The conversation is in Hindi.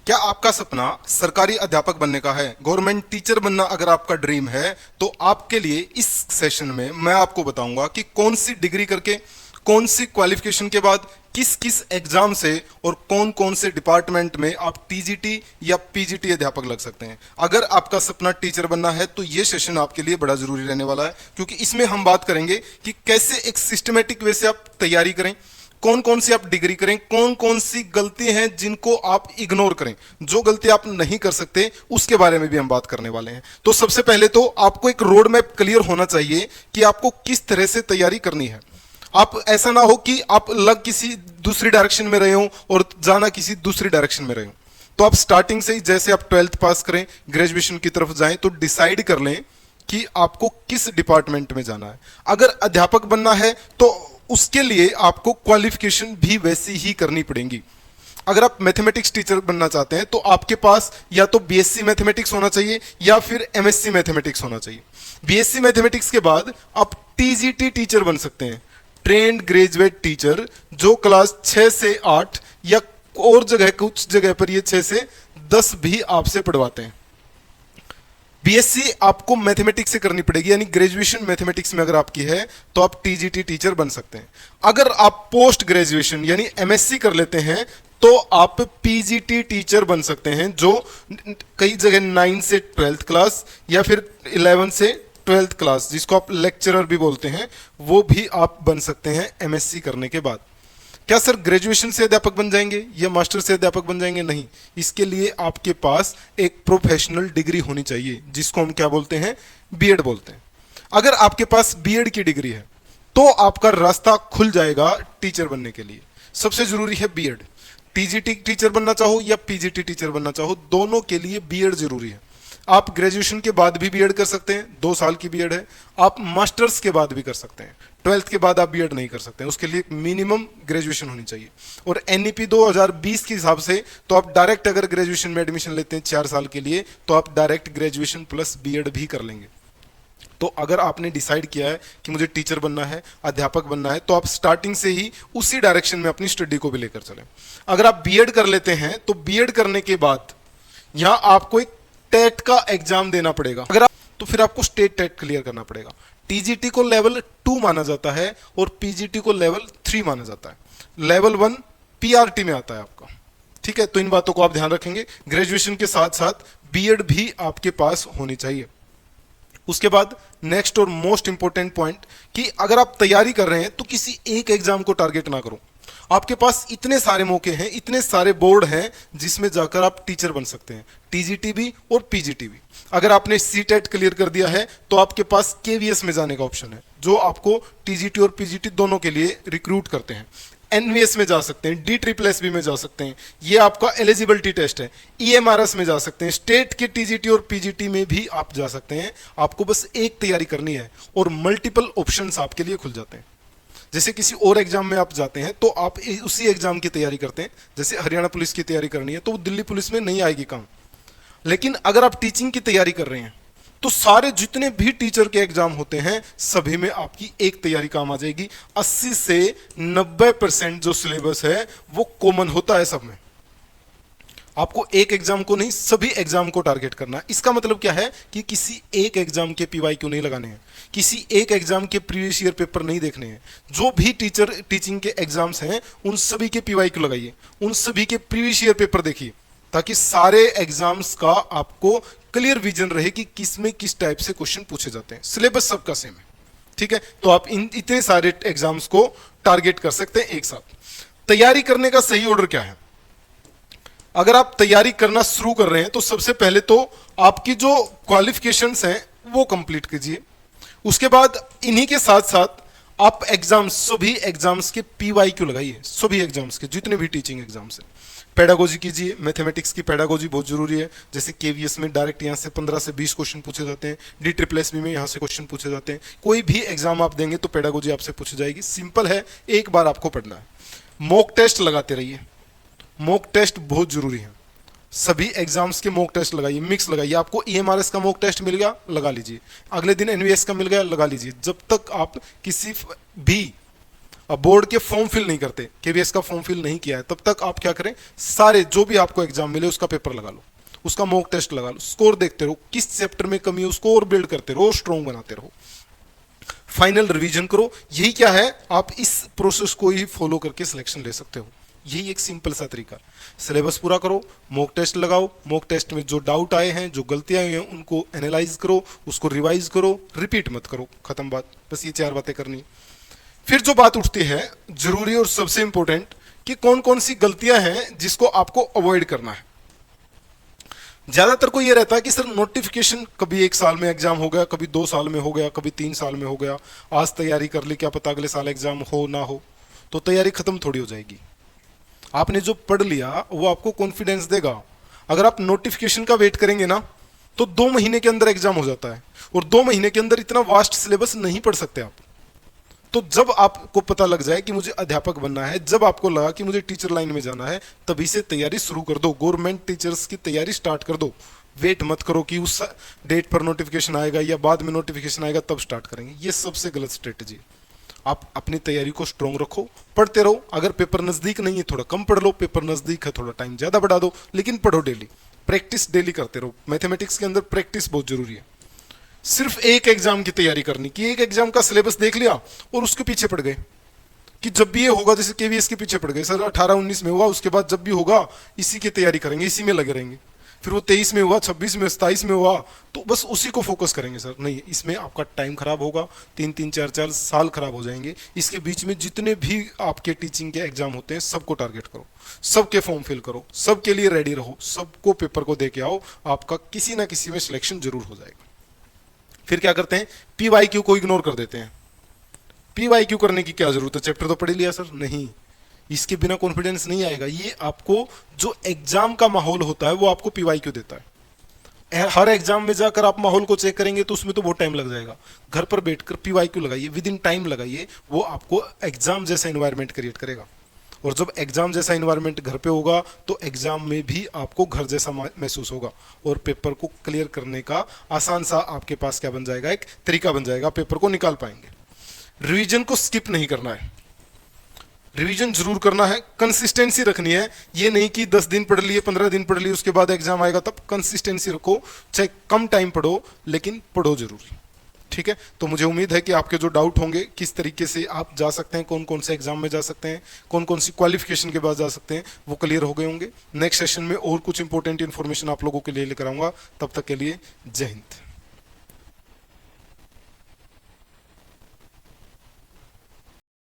क्या आपका सपना सरकारी अध्यापक बनने का है? गवर्नमेंट टीचर बनना अगर आपका ड्रीम है तो आपके लिए इस सेशन में मैं आपको बताऊंगा कि कौन सी डिग्री करके, कौन सी क्वालिफिकेशन के बाद, किस किस एग्जाम से और कौन कौन से डिपार्टमेंट में आप टीजीटी या पीजीटी अध्यापक लग सकते हैं। अगर आपका सपना टीचर बनना है तो ये सेशन आपके लिए बड़ा जरूरी रहने वाला है, क्योंकि इसमें हम बात करेंगे कि कैसे एक सिस्टमेटिक वे से आप तैयारी करें, कौन कौन सी आप डिग्री करें, कौन कौन सी गलती हैं जिनको आप इग्नोर करें, जो गलती आप नहीं कर सकते उसके बारे में भी हम बात करने वाले हैं। तो सबसे पहले तो आपको एक रोड मैप क्लियर होना चाहिए कि आपको किस तरह से तैयारी करनी है। आप ऐसा ना हो कि आप लग किसी दूसरी डायरेक्शन में रहे हो और जाना किसी दूसरी डायरेक्शन में रहे हो। तो आप स्टार्टिंग से ही, जैसे आप 12th पास करें, ग्रेजुएशन की तरफ जाएं, तो डिसाइड कर लें कि आपको किस डिपार्टमेंट में जाना है। अगर अध्यापक बनना है तो उसके लिए आपको क्वालिफिकेशन भी वैसी ही करनी पड़ेगी। अगर आप मैथमेटिक्स टीचर बनना चाहते हैं तो आपके पास या तो बीएससी मैथमेटिक्स होना चाहिए या फिर एमएससी मैथमेटिक्स होना चाहिए। बीएससी मैथमेटिक्स के बाद आप टीजीटी टीचर बन सकते हैं, ट्रेंड ग्रेजुएट टीचर, जो क्लास 6 से 8 या और जगह, कुछ जगह पर ये 6 से 10 भी आपसे पढ़वाते हैं। बीएससी आपको मैथमेटिक्स से करनी पड़ेगी, यानी ग्रेजुएशन मैथमेटिक्स में अगर आपकी है तो आप टीजीटी टीचर बन सकते हैं। अगर आप पोस्ट ग्रेजुएशन यानी एमएससी कर लेते हैं तो आप पीजीटी टीचर बन सकते हैं, जो कई जगह 9 से 12th क्लास या फिर 11 से 12th क्लास, जिसको आप लेक्चरर भी बोलते हैं, वो भी आप बन सकते हैं एमएससी करने के बाद। क्या सर ग्रेजुएशन से अध्यापक बन जाएंगे या मास्टर से अध्यापक बन जाएंगे? नहीं, इसके लिए आपके पास एक प्रोफेशनल डिग्री होनी चाहिए, जिसको हम क्या बोलते हैं, बीएड बोलते हैं। अगर आपके पास बीएड की डिग्री है तो आपका रास्ता खुल जाएगा टीचर बनने के लिए। सबसे जरूरी है बीएड। टीजीटी टीचर बनना चाहो या पीजीटी टीचर बनना चाहो, दोनों के लिए बीएड जरूरी है। आप ग्रेजुएशन के बाद भी बीएड कर सकते हैं, 2 साल की बीएड है। आप मास्टर्स के बाद भी कर सकते हैं, 12th के बाद आप बीएड नहीं कर सकते, उसके लिए मिनिमम ग्रेजुएशन होनी चाहिए। और एनईपी 2020 के हिसाब से तो आप डायरेक्ट, अगर ग्रेजुएशन में एडमिशन लेते हैं 4 साल के लिए, तो आप डायरेक्ट ग्रेजुएशन प्लस बीएड भी कर लेंगे। तो अगर आपने डिसाइड किया है कि मुझे टीचर बनना है, अध्यापक बनना है, तो आप स्टार्टिंग से ही उसी डायरेक्शन में अपनी स्टडी को भी लेकर चलें। अगर आप बीएड कर लेते हैं तो बीएड करने के बाद यहां आपको एक टेट का एग्जाम देना पड़ेगा। अगर आप, तो फिर आपको स्टेट टेट क्लियर करना पड़ेगा। टीजीटी को लेवल 2 माना जाता है और पीजीटी को लेवल 3 माना जाता है। लेवल 1 पीआरटी में आता है आपका। ठीक है, तो इन बातों को आप ध्यान रखेंगे। ग्रेजुएशन के साथ साथ बीएड भी आपके पास होनी चाहिए। उसके बाद नेक्स्ट और मोस्ट इंपॉर्टेंट पॉइंट, कि अगर आप तैयारी कर रहे हैं तो किसी एक एग्जाम को टारगेट ना करो। आपके पास इतने सारे मौके हैं, इतने सारे बोर्ड हैं जिसमें जाकर आप टीचर बन सकते हैं, टीजीटी भी और पीजीटी भी। अगर आपने सीटेट क्लियर कर दिया है तो आपके पास केवीएस में जाने का ऑप्शन है, जो आपको टीजीटी और पीजीटी दोनों के लिए रिक्रूट करते हैं। एनवीएस में जा सकते हैं, DSSS में जा सकते हैं, ये आपका एलिजिबिलिटी टेस्ट है। ईएमआरएस में जा सकते हैं, स्टेट के टीजीटी और पीजीटी में भी आप जा सकते हैं। आपको बस एक तैयारी करनी है और मल्टीपल ऑप्शंस आपके लिए खुल जाते हैं। जैसे किसी और एग्जाम में आप जाते हैं तो आप उसी एग्जाम की तैयारी करते हैं। जैसे हरियाणा पुलिस की तैयारी करनी है तो वो दिल्ली पुलिस में नहीं आएगी काम। लेकिन अगर आप टीचिंग की तैयारी कर रहे हैं तो सारे जितने भी टीचर के एग्जाम होते हैं सभी में आपकी एक तैयारी काम आ जाएगी। 80 से 90% जो सिलेबस है वो कॉमन होता है सब में। आपको एक एग्जाम को नहीं, सभी एग्जाम को टारगेट करना है। इसका मतलब क्या है कि किसी एक एग्जाम के पीवाईक्यू नहीं लगाने हैं, किसी एक एग्जाम के प्रीवियस ईयर पेपर नहीं देखने हैं। जो भी टीचिंग के एग्जाम्स हैं उन सभी के पीवाईक्यू लगाइए, उन सभी के प्रीवियस ईयर पेपर देखिए, ताकि सारे एग्जाम्स का आपको क्लियर विजन रहे कि किस में किस टाइप से क्वेश्चन पूछे जाते हैं। सिलेबस सबका सेम है। ठीक है, तो आप इन इतने सारे एग्जाम्स को टारगेट कर सकते हैं एक साथ। तैयारी करने का सही ऑर्डर क्या है? अगर आप तैयारी करना शुरू कर रहे हैं तो सबसे पहले तो आपकी जो क्वालिफिकेशंस हैं वो कंप्लीट कीजिए। उसके बाद इन्हीं के साथ साथ आप एग्जाम्स, सभी एग्जाम्स के पीवाईक्यू लगाइए, सभी एग्जाम्स के जितने भी टीचिंग एग्जाम्स हैं। पेडागोजी कीजिए, मैथमेटिक्स की पेडागोजी बहुत जरूरी है। जैसे केवीएस में डायरेक्ट यहाँ से 15 से 20 क्वेश्चन पूछे जाते हैं, DSSS में यहाँ से क्वेश्चन पूछे जाते हैं। कोई भी एग्जाम आप देंगे तो पेडागोजी आपसे पूछी जाएगी। सिंपल है, एक बार आपको पढ़ना है। मॉक टेस्ट लगाते रहिए, मॉक टेस्ट बहुत जरूरी है। सभी एग्जाम्स के मॉक टेस्ट लगाइए, मिक्स लगाइए। आपको ईएमआरएस का मॉक टेस्ट मिल गया, लगा लीजिए। अगले दिन एनवीएस का मिल गया, लगा लीजिए। जब तक आप किसी भी अब बोर्ड के फॉर्म फिल नहीं करते, केवीएस का फॉर्म फिल नहीं किया है, तब तक आप क्या करें, सारे जो भी आपको एग्जाम मिले उसका पेपर लगा लो, उसका मॉक टेस्ट लगा लो, स्कोर देखते रहो, किस चैप्टर में कमी है उसको और बिल्ड करते रहो, स्ट्रॉन्ग बनाते रहो, फाइनल रिवीजन करो। यही क्या है, आप इस प्रोसेस को ही फॉलो करके सिलेक्शन ले सकते हो। यही एक सिंपल सा तरीका। सिलेबस पूरा करो, मॉक टेस्ट लगाओ, मॉक टेस्ट में जो डाउट आए हैं, जो गलतियां हुई हैं उनको एनालाइज करो, उसको रिवाइज करो, रिपीट मत करो, खत्म बात। बस ये 4 बातें करनी। फिर जो बात उठती है जरूरी और सबसे इंपॉर्टेंट कि कौन कौन सी गलतियां हैं जिसको आपको अवॉइड करना है। ज्यादातर को ये रहता है कि सर नोटिफिकेशन कभी 1 साल में एग्जाम हो गया, कभी 2 साल में हो गया, कभी 3 साल में हो गया, आज तैयारी कर ली, क्या पता अगले साल एग्जाम हो ना हो, तो तैयारी खत्म थोड़ी हो जाएगी। आपने जो पढ़ लिया वो आपको कॉन्फिडेंस देगा। अगर आप नोटिफिकेशन का वेट करेंगे ना तो 2 महीने के अंदर एग्जाम हो जाता है, और 2 महीने के अंदर इतना वास्ट सिलेबस नहीं पढ़ सकते आप। तो जब आपको पता लग जाए कि मुझे अध्यापक बनना है, जब आपको लगा कि मुझे टीचर लाइन में जाना है, तभी से तैयारी शुरू कर दो, गवर्नमेंट टीचर्स की तैयारी स्टार्ट कर दो। वेट मत करो कि उस डेट पर नोटिफिकेशन आएगा या बाद में नोटिफिकेशन आएगा तब स्टार्ट करेंगे, ये सबसे गलत स्ट्रेटेजी। आप अपनी तैयारी को स्ट्रॉन्ग रखो, पढ़ते रहो। अगर पेपर नजदीक नहीं है थोड़ा कम पढ़ लो, पेपर नजदीक है थोड़ा टाइम ज्यादा बढ़ा दो, लेकिन पढ़ो डेली, प्रैक्टिस डेली करते रहो। मैथमेटिक्स के अंदर प्रैक्टिस बहुत जरूरी है। सिर्फ एक एग्जाम की तैयारी करनी कि एक एग्जाम का सिलेबस देख लिया और उसके पीछे पड़ गए कि जब भी ये होगा, जैसे केवीएस के पीछे पड़ गए, सर 18-19 में हुआ, उसके बाद जब भी होगा इसी की तैयारी करेंगे, इसी में लगे रहेंगे, फिर वो 23 में हुआ, 26 में, 27 में हुआ, तो बस उसी को फोकस करेंगे। सर नहीं, इसमें आपका टाइम खराब होगा, 3-3, 4-4 साल खराब हो जाएंगे। इसके बीच में जितने भी आपके टीचिंग के एग्जाम होते हैं सबको टारगेट करो, सबके फॉर्म फिल करो, सबके लिए रेडी रहो, सबको पेपर को दे के आओ, आपका किसी ना किसी में सिलेक्शन जरूर हो जाएगा। फिर क्या करते हैं, पीवाईक्यू को इग्नोर कर देते हैं। पीवाईक्यू करने की क्या जरूरत है, चैप्टर तो पढ़ लिया सर। नहीं, इसके बिना कॉन्फिडेंस नहीं आएगा। ये आपको जो एग्जाम का माहौल होता है वो आपको पीवाईक्यू देता है। हर एग्जाम में जाकर आप माहौल को चेक करेंगे तो उसमें तो बहुत टाइम लग जाएगा। घर पर बैठकर पीवाईक्यू लगाइए, विद इन टाइम लगाइए, वो आपको एग्जाम जैसा एनवायरनमेंट क्रिएट करेगा। और जब एग्जाम जैसा एनवायरनमेंट घर पे होगा तो एग्जाम में भी आपको घर जैसा महसूस होगा, और पेपर को क्लियर करने का आसान सा आपके पास क्या बन जाएगा, एक तरीका बन जाएगा, पेपर को निकाल पाएंगे। रिवीजन को स्किप नहीं करना है, रिवीजन जरूर करना है, कंसिस्टेंसी रखनी है। ये नहीं कि 10 दिन पढ़ लिए, 15 दिन पढ़ लिए, उसके बाद एग्जाम आएगा तब। कंसिस्टेंसी रखो, चाहे कम टाइम पढ़ो लेकिन पढ़ो जरूर। ठीक है, तो मुझे उम्मीद है कि आपके जो डाउट होंगे किस तरीके से आप जा सकते हैं, कौन कौन से एग्जाम में जा सकते हैं, कौन कौन सी क्वालिफिकेशन के बाद जा सकते हैं, वो क्लियर हो गए होंगे। नेक्स्ट सेशन में और कुछ इंपॉर्टेंट इन्फॉर्मेशन आप लोगों के लिए लेकर आऊंगा। तब तक के लिए जय हिंद।